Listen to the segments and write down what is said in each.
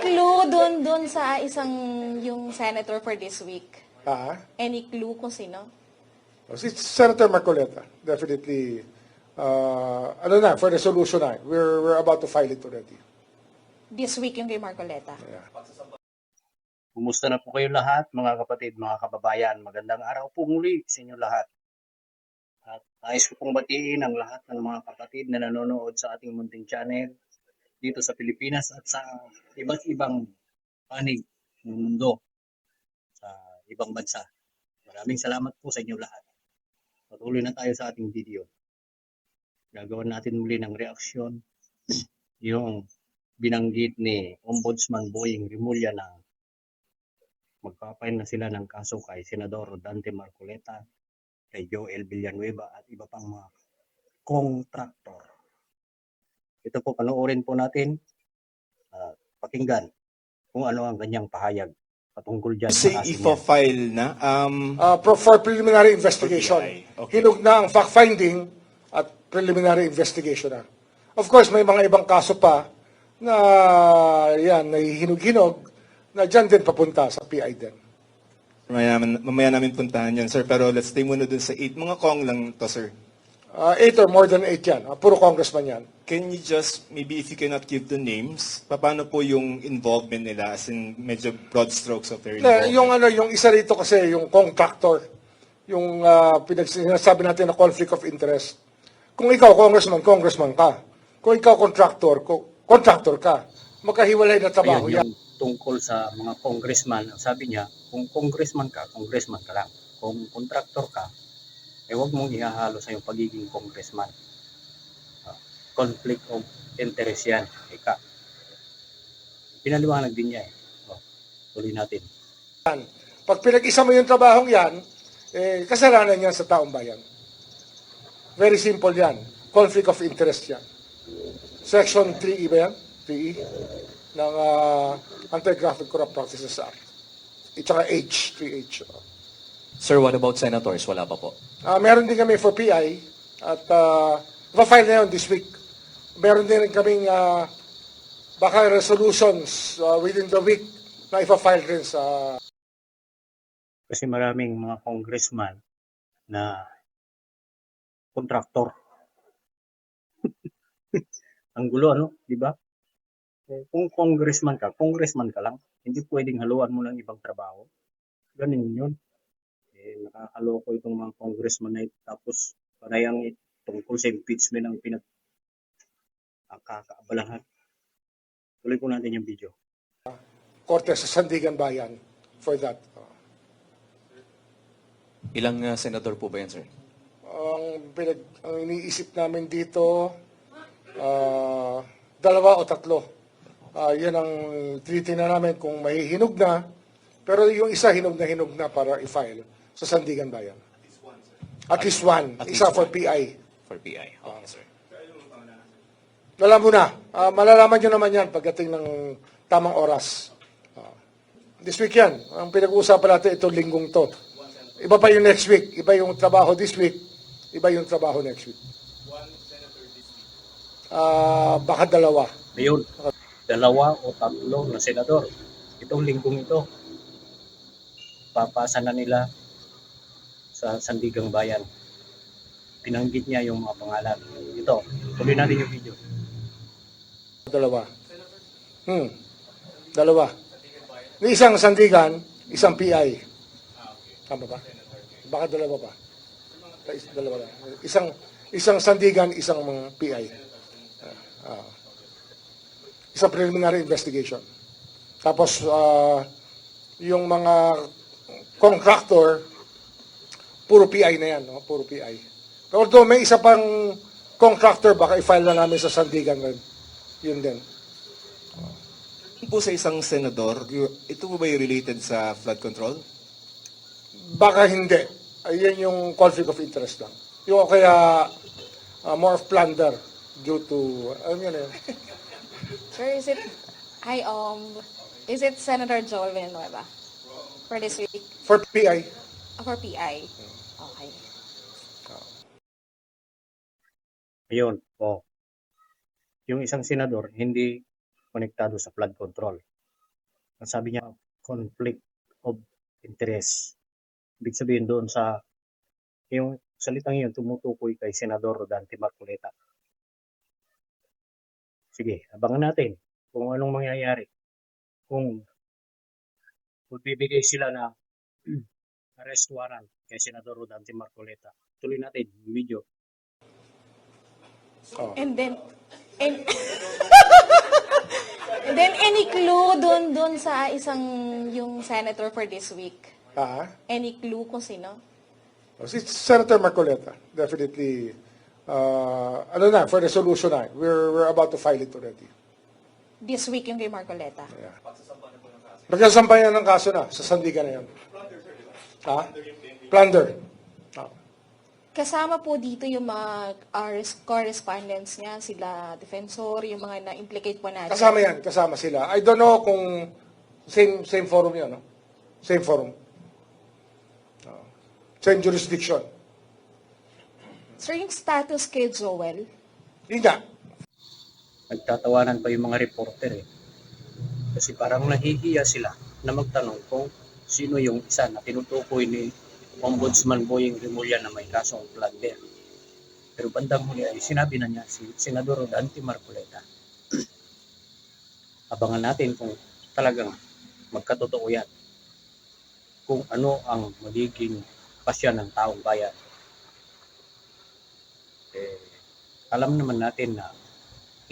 clue doon sa yung senator for this week? Any clue kung sino? Si Senator Marcoleta, definitely, for resolution na. We're about to file it already. This week yung kay Marcoleta. Yeah. Kumusta na po kayo lahat, mga kapatid, mga kababayan? Magandang araw po muli sa inyo lahat. At nais ko pong batiin ang lahat ng mga kapatid na nanonood sa ating munting channel dito sa Pilipinas at sa iba't ibang panig ng mundo, sa ibang bansa. Maraming salamat po sa inyo lahat. Patuloy na tayo sa ating video. Gagawin natin muli ng reaksyon yung binanggit ni Ombudsman Boying Rimulya na magpapail na sila ng kaso kay Senador Dante Marcoleta, kay Joel Villanueva at iba pang mga kontraktor. Ito po, panoorin po natin, pakinggan kung ano ang kanyang pahayag patungkol dyan. Say ipa-file na? For preliminary investigation. For PI, okay. Hinog na ang fact-finding at preliminary investigation na. Of course, may mga ibang kaso pa na nahihinog-hinog na dyan din papunta sa PI din. Mamaya namin puntahan yan, sir. Pero let's stay muna dun sa 8. Mga kong lang to, sir. 8 or more than 8 yan. Puro congressman yan. Can you just, maybe if you cannot give the names, paano po yung involvement nila, as in medyo broad strokes of their involvement? Yung isa rito kasi, yung contractor, yung sinasabi natin na conflict of interest. Kung ikaw, congressman ka. Kung ikaw, contractor ka. Magkahiwalay na trabaho yan. Yung tungkol sa mga congressman, sabi niya, kung congressman ka lang. Kung contractor ka, huwag mong ihahalo sa yung pagiging congressman. Conflict of interest yan. Ika. Pinaliwanag din niya . Tuloy natin. Pag pinag-isa mo yung trabahong yan, kasalanan yan sa taong bayan. Very simple yan. Conflict of interest yan. Section 3E ba yan? 3E ng Anti-Graft and Corrupt Practices Act. Itsaka H, 3H. Sir, what about senators? Wala pa po. Meron din kami for PI at ipa-file na yun this week. Meron din kaming baka resolutions within the week na ipa-file rin sa... Kasi maraming mga congressman na kontraktor. Ang gulo, ano? Di ba? Kung congressman ka lang. Hindi pwedeng haluan mo ng ibang trabaho. Ganun yun. Nakakaloko itong mga congressman na ito. Tapos, parayang tungkol sa impeachment ang kakaabalahan. Tuloy po natin yung video. Korte sa Sandigan Bayan for that. Ilang senador po ba yan, sir? Ang iniisip namin dito, 2 o 3. Yan ang tinitingnan namin kung mahihinog na. Pero yung isa hinog na para i-file sa Sandigan Bayan. At least one. Isa for PI. For PI. Okay, sir. Alam mo na. Malalaman nyo naman yan pagdating ng tamang oras. This week yan. Ang pinag-uusapan natin itong linggong to. Iba pa yung next week. Iba yung trabaho this week. Iba yung trabaho next week. Baka 2. Ayun, 2 o 3 na senador. Itong linggong ito, papasa na nila sa Sandigang Bayan. Pinanggit niya yung mga pangalan. Ito, tuloy natin yung video. 2. 2. Ni isang Sandigan, isang PI. Tama ba? Baka 2 pa. 2 lang. Isang Sandigan, isang PI. Isang preliminary investigation. Tapos, yung mga contractor, puro PI na yan, no? Puro PI. Pero although may isa pang contractor, baka i-file na namin sa Sandigan rin. Yun din. Po sa isang senador, ito po ba yung related sa flood control? Baka hindi. Ayan yung conflict of interest lang. Yung kaya more of plunder due to, Sir, is it Senator Joel Villanueva for this week? for PI. For PI. Okay. Ayun, Yung isang senador, hindi konektado sa flood control. Ang sabi niya, conflict of interest. Ibig sabihin doon sa, yung salitang yun tumutukoy kay Senador Rodante Marcoleta. Sige, abangan natin kung anong mangyayari. Kung magbibigay sila na arrest warrant kay Senador Rodante Marcoleta. Tuloy natin yung video. And then, and, and then any clue doon sa isang yung senator for this week? Any clue kung sino? Si Senator Marcoleta, definitely, for resolution na. We're about to file it already. This week yung kay Marcoleta. Yeah. Nagsasampayan ng kaso na, sa sandigan na yan. Plunder. Kasama po dito yung mga correspondents niya, sila defensor, yung mga na-implicate po natin. Kasama sila. I don't know kung same forum yun, no? Same forum. Same jurisdiction. Sir, yung status kay Joel? Yun nga. Nagtatawanan pa yung mga reporter eh. Kasi parang nahihiya sila na magtanong kung sino yung isa na tinutukoy ni Ombudsman Boying Rimulya na may kasong plunder. Pero bandang huli ay sinabi na niya si Senador Rodante Marcoleta. Abangan natin kung talagang magkatotoo yan. Kung ano ang magiging pasya ng taong bayan. Alam naman natin na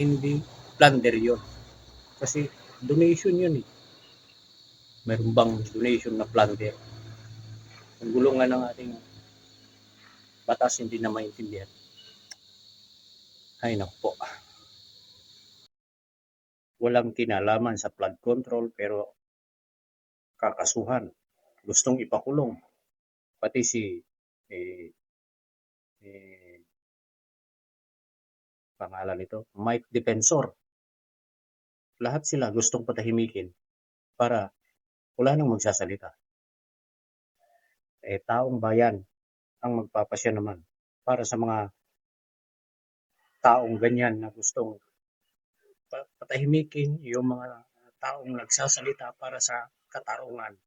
hindi plunder yun. Kasi donation yun eh. Mayroon bang donation na plunder? Ang gulungan ng ating batas hindi na maintindihan. Ay naku po. Walang kinalaman sa flood control pero kakasuhan. Gustong ipakulong. Pati si pangalan nito, Mike Defensor. Lahat sila gustong patahimikin para wala nang magsasalita. Taong bayan ang magpapasya naman para sa mga taong ganyan na gustong patahimikin yung mga taong nagsasalita para sa katarungan.